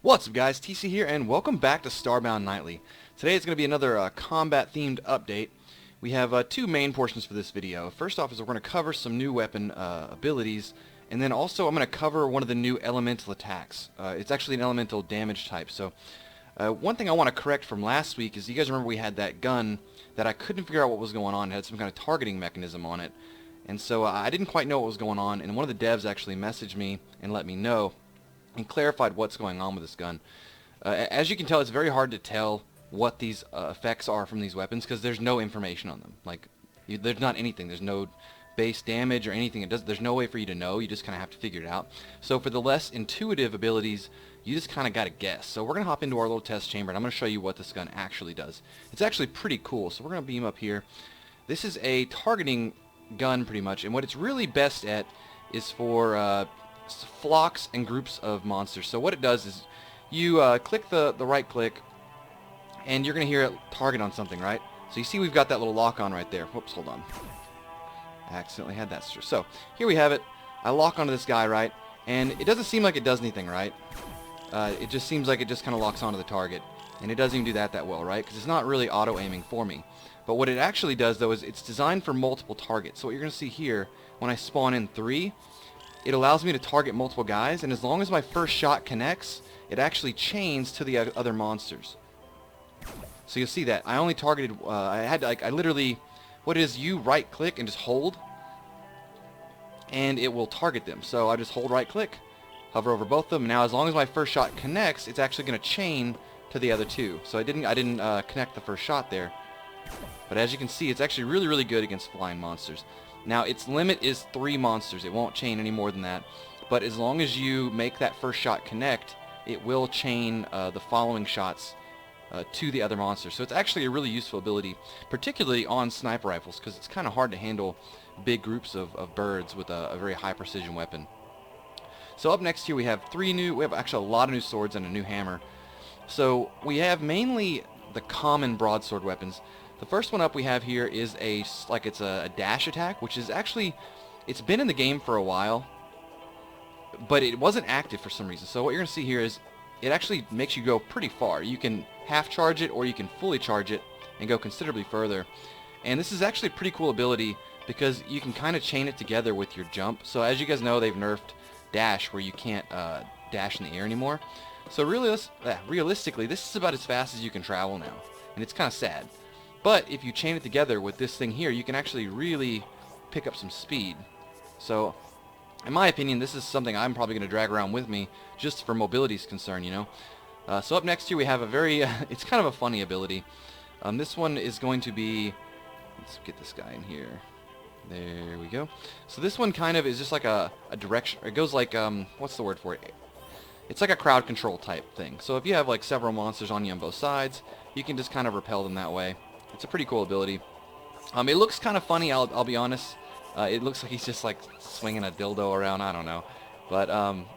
What's up guys, TC here and welcome back to Starbound Nightly. Today is going to be another combat themed update. We have two main portions for this video. First off is we're going to cover some new weapon abilities, and then also I'm going to cover one of the new elemental attacks. It's actually an elemental damage type. So one thing I want to correct from last week is you guys remember we had that gun that I couldn't figure out what was going on. It had some kind of targeting mechanism on it. And so I didn't quite know what was going on, and one of the devs actually messaged me and let me know and clarified what's going on with this gun. As you can tell, it's very hard to tell what these effects are from these weapons because there's no information on them. Like, there's not anything. There's no base damage or anything. There's no way for you to know. You just kind of have to figure it out. So for the less intuitive abilities, you just kind of got to guess. So we're going to hop into our little test chamber, and I'm going to show you what this gun actually does. It's actually pretty cool. So we're going to beam up here. This is a targeting gun pretty much, and what it's really best at is for flocks and groups of monsters. So what it does is you click the right click and you're gonna hear it target on something, right? So you see we've got that little lock on right there. Whoops, hold on, I accidentally had that. So here we have it. I lock onto this guy, right? And it doesn't seem like it does anything, right? It just seems like it just kind of locks onto the target, and it doesn't even do that well, right? Because it's not really auto aiming for me. But what it actually does though is it's designed for multiple targets. So what you're gonna see here, when I spawn in 3, it allows me to target multiple guys, and as long as my first shot connects, it actually chains to the other monsters. So you'll see that I only targeted. I literally, what it is, you right click and just hold, and it will target them. So I just hold right click, hover over both of them. Now as long as my first shot connects, it's actually going to chain to the other two. So I didn't connect the first shot there, but as you can see, it's actually really good against flying monsters. Now its limit is 3 monsters. It won't chain any more than that. But as long as you make that first shot connect, it will chain the following shots to the other monsters. So it's actually a really useful ability, particularly on sniper rifles, because it's kind of hard to handle big groups of birds with a very high precision weapon. So up next here we have we have actually a lot of new swords and a new hammer. So we have mainly the common broadsword weapons. The first one up we have here is it's a dash attack, which is actually, it's been in the game for a while, but it wasn't active for some reason. So what you're going to see here is it actually makes you go pretty far. You can half charge it or you can fully charge it and go considerably further. And this is actually a pretty cool ability because you can kind of chain it together with your jump. So as you guys know, they've nerfed dash where you can't dash in the air anymore. So realistically, this is about as fast as you can travel now, and it's kind of sad. But if you chain it together with this thing here, you can actually really pick up some speed. So, in my opinion, this is something I'm probably going to drag around with me just for mobility's concern, you know. So up next here we have a very, it's kind of a funny ability. This one is going to be, let's get this guy in here. There we go. So this one kind of is just like a direction, it goes like, what's the word for it? It's like a crowd control type thing. So if you have like several monsters on you on both sides, you can just kind of repel them that way. It's a pretty cool ability. It looks kind of funny, I'll be honest. It looks like he's just like swinging a dildo around, I don't know. But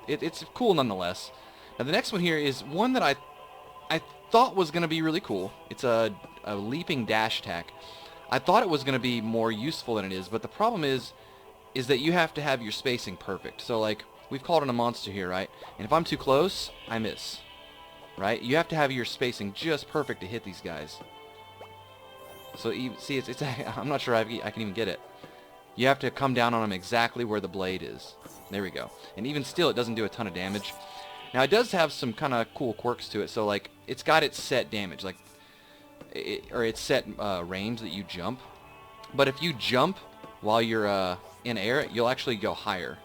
it's cool nonetheless. Now the next one here is one that I thought was going to be really cool. It's a leaping dash attack. I thought it was going to be more useful than it is, but the problem is that you have to have your spacing perfect. So like, we've called in a monster here, right? And if I'm too close, I miss. Right? You have to have your spacing just perfect to hit these guys. So see, it's I'm not sure I can even get it. You have to come down on them exactly where the blade is. There we go. And even still, it doesn't do a ton of damage. Now it does have some kind of cool quirks to it. So like, it's got its set damage, like, or its set range that you jump. But if you jump while you're in air, you'll actually go higher.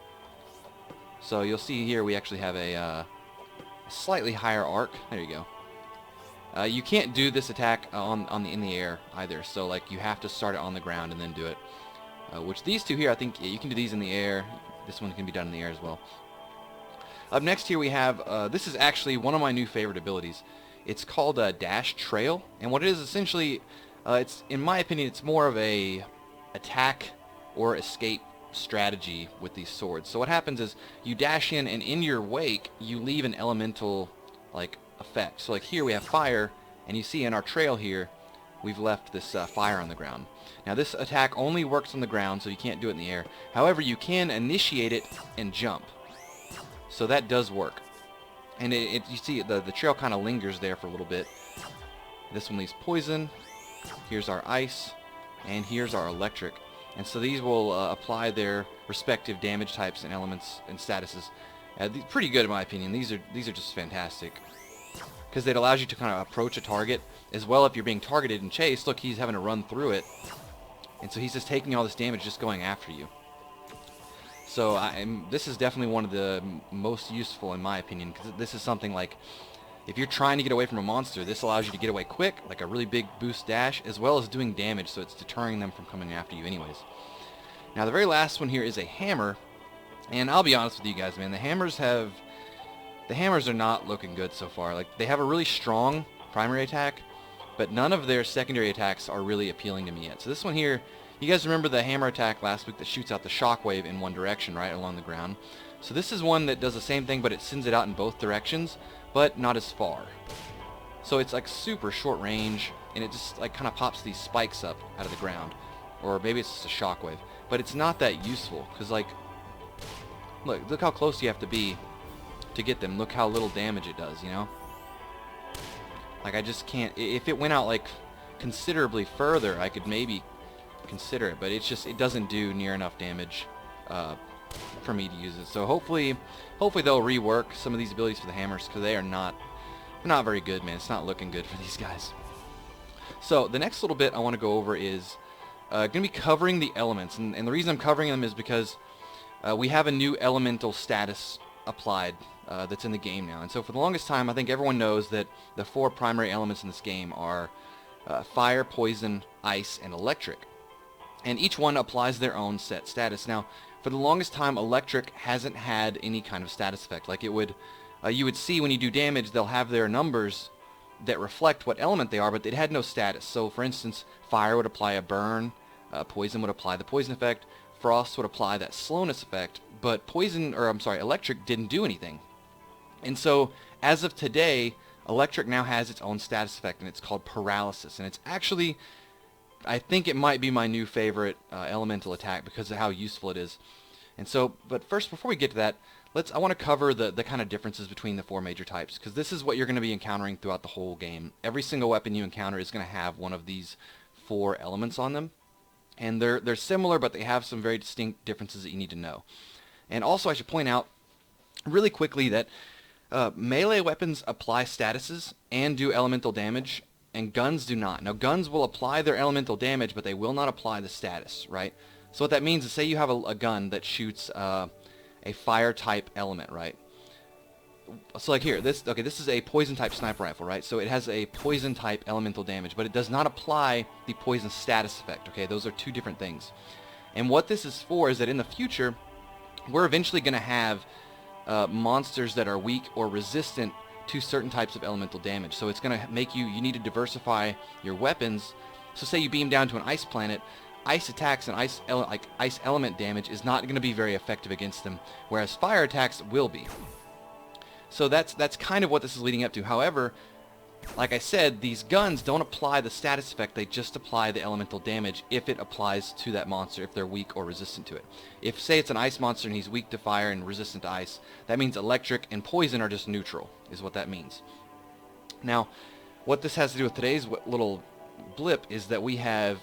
So you'll see here we actually have a slightly higher arc. There you go. You can't do this attack in the air either, so like you have to start it on the ground and then do it. Which these two here, I think you can do these in the air. This one can be done in the air as well. Up next here we have, this is actually one of my new favorite abilities. It's called Dash Trail, and what it is essentially, it's, in my opinion, it's more of a attack or escape strategy with these swords. So what happens is you dash in, and in your wake you leave an elemental like effect. So like here we have fire, and you see in our trail here we've left this fire on the ground. Now this attack only works on the ground, so you can't do it in the air. However, you can initiate it and jump. So that does work. And you see the trail kind of lingers there for a little bit. This one leaves poison. Here's our ice, and here's our electric. And so these will apply their respective damage types and elements and statuses. Pretty good in my opinion. These are just fantastic, because it allows you to kind of approach a target as well if you're being targeted and chased. Look, he's having to run through it, and so he's just taking all this damage just going after you. So this is definitely one of the most useful in my opinion, because this is something like, if you're trying to get away from a monster, this allows you to get away quick, like a really big boost dash, as well as doing damage, so it's deterring them from coming after you anyways. Now the very last one here is a hammer, and I'll be honest with you guys, man, the hammers are not looking good so far. Like, they have a really strong primary attack, but none of their secondary attacks are really appealing to me yet. So this one here, you guys remember the hammer attack last week that shoots out the shockwave in one direction, right, along the ground? So this is one that does the same thing, but it sends it out in both directions, but not as far. So it's like super short range, and it just like kind of pops these spikes up out of the ground. Or maybe it's just a shockwave. But it's not that useful, because like, look how close you have to be to get them. Look how little damage it does, you know? Like, I just can't. If it went out like considerably further, I could maybe consider it, but it doesn't do near enough damage for me to use it. So hopefully they'll rework some of these abilities for the hammers, because they're not very good, man. It's not looking good for these guys. So the next little bit I want to go over is going to be covering the elements, and the reason I'm covering them is because we have a new elemental status applied that's in the game now. And so for the longest time, I think everyone knows that the 4 primary elements in this game are fire, poison, ice, and electric. And each one applies their own set status. Now, for the longest time, electric hasn't had any kind of status effect. Like, it would, you would see when you do damage, they'll have their numbers that reflect what element they are, but it had no status. So, for instance, fire would apply a burn, poison would apply the poison effect, frost would apply that slowness effect, but electric didn't do anything. And so, as of today, electric now has its own status effect, and it's called paralysis. And it's actually, I think it might be my new favorite elemental attack because of how useful it is. And so, but first, before we get to that, I want to cover the kind of differences between the 4 major types, because this is what you're going to be encountering throughout the whole game. Every single weapon you encounter is going to have one of these 4 elements on them. And they're similar, but they have some very distinct differences that you need to know. And also, I should point out really quickly that melee weapons apply statuses and do elemental damage, and guns do not. Now, guns will apply their elemental damage, but they will not apply the status, right? So what that means is, say you have a gun that shoots a fire type element, right? So like here, this is a poison type sniper rifle, right? So it has a poison type elemental damage, but it does not apply the poison status effect, okay? Those are 2 different things. And what this is for is that in the future, we're eventually going to have monsters that are weak or resistant to certain types of elemental damage. So it's going to make you need to diversify your weapons. So say you beam down to an ice planet, ice attacks and ice element damage is not going to be very effective against them, whereas fire attacks will be. So that's kind of what this is leading up to. However, like I said, these guns don't apply the status effect, they just apply the elemental damage if it applies to that monster, if they're weak or resistant to it. If, say, it's an ice monster and he's weak to fire and resistant to ice, that means electric and poison are just neutral, is what that means. Now, what this has to do with today's little blip is that we have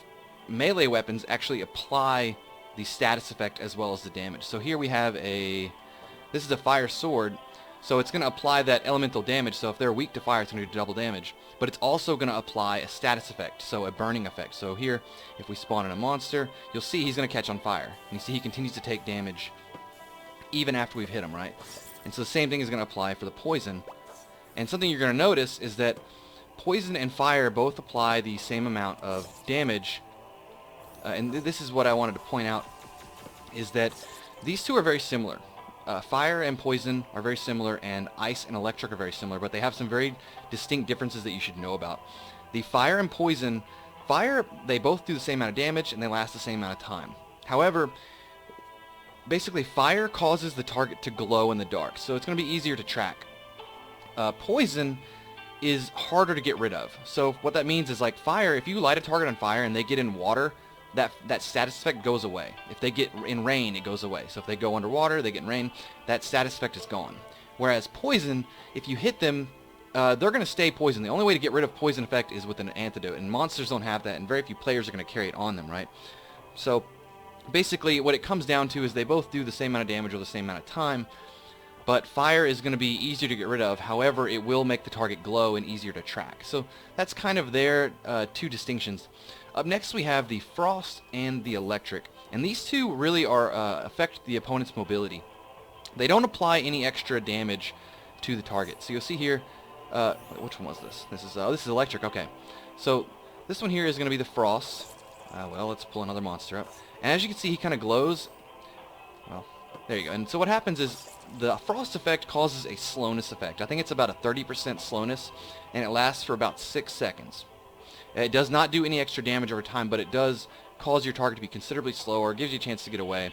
melee weapons actually apply the status effect as well as the damage. So here we have this is a fire sword. So it's going to apply that elemental damage, so if they're weak to fire, it's going to do double damage. But it's also going to apply a status effect, so a burning effect. So here, if we spawn in a monster, you'll see he's going to catch on fire. And you see he continues to take damage even after we've hit him, right? And so the same thing is going to apply for the poison. And something you're going to notice is that poison and fire both apply the same amount of damage. And this is what I wanted to point out, is that these 2 are very similar. Fire and poison are very similar, and ice and electric are very similar, but they have some very distinct differences that you should know about. The fire and poison, they both do the same amount of damage, and they last the same amount of time. However, basically, fire causes the target to glow in the dark, so it's going to be easier to track. Poison is harder to get rid of. So what that means is, like, fire, if you light a target on fire and they get in water, that status effect goes away. If they get in rain, it goes away. So if they go underwater, they get in rain, that status effect is gone. Whereas poison, if you hit them, they're going to stay poisoned. The only way to get rid of poison effect is with an antidote, and monsters don't have that, and very few players are going to carry it on them, right? So basically what it comes down to is they both do the same amount of damage over the same amount of time, but fire is going to be easier to get rid of. However, it will make the target glow and easier to track. So that's kind of their two distinctions. Up next we have the frost and the electric, and these two really are affect the opponent's mobility. They don't apply any extra damage to the target. So you'll see here, which one was this? This is electric. Okay, so this one here is going to be the frost. Well, let's pull another monster up, and as you can see, he kind of glows. Well, there you go. And so what happens is the frost effect causes a slowness effect. I think it's about a 30% slowness, and it lasts for about 6 seconds. It does not do any extra damage over time, but it does cause your target to be considerably slower, gives you a chance to get away,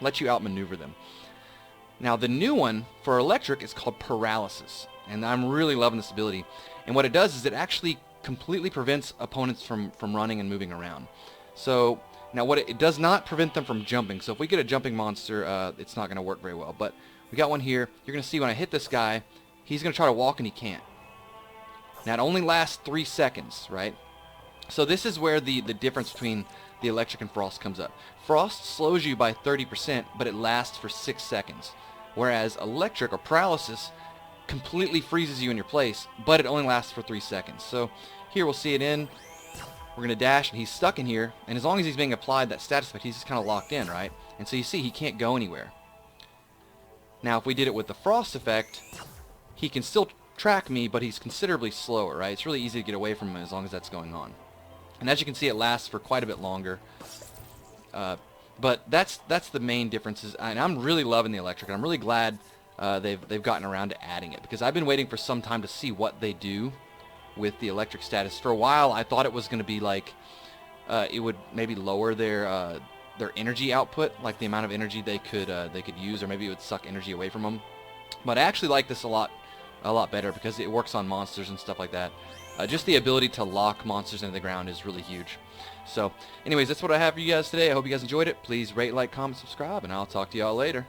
lets you outmaneuver them. Now the new one for electric is called paralysis, and I'm really loving this ability. And what it does is it actually completely prevents opponents from running and moving around. So now what it does not prevent them from jumping. So if we get a jumping monster, it's not going to work very well. But we got one here. You're going to see when I hit this guy, he's going to try to walk and he can't. Now it only lasts 3 seconds, right? So this is where the difference between the electric and frost comes up. Frost slows you by 30%, but it lasts for 6 seconds. Whereas electric or paralysis completely freezes you in your place, but it only lasts for 3 seconds. So here we'll see it in. We're going to dash, and he's stuck in here. And as long as he's being applied that status effect, he's just kind of locked in, right? And so you see he can't go anywhere. Now if we did it with the frost effect, he can still track me, but he's considerably slower, right? It's really easy to get away from him as long as that's going on. And as you can see, it lasts for quite a bit longer. But that's the main differences, and I'm really loving the electric, and I'm really glad they've gotten around to adding it, because I've been waiting for some time to see what they do with the electric status. For a while, I thought it was going to be like it would maybe lower their energy output, like the amount of energy they could use, or maybe it would suck energy away from them. But I actually like this a lot better because it works on monsters and stuff like that. Just the ability to lock monsters into the ground is really huge. So anyways, that's what I have for you guys today. I hope you guys enjoyed it. Please rate, like, comment, subscribe, and I'll talk to y'all later.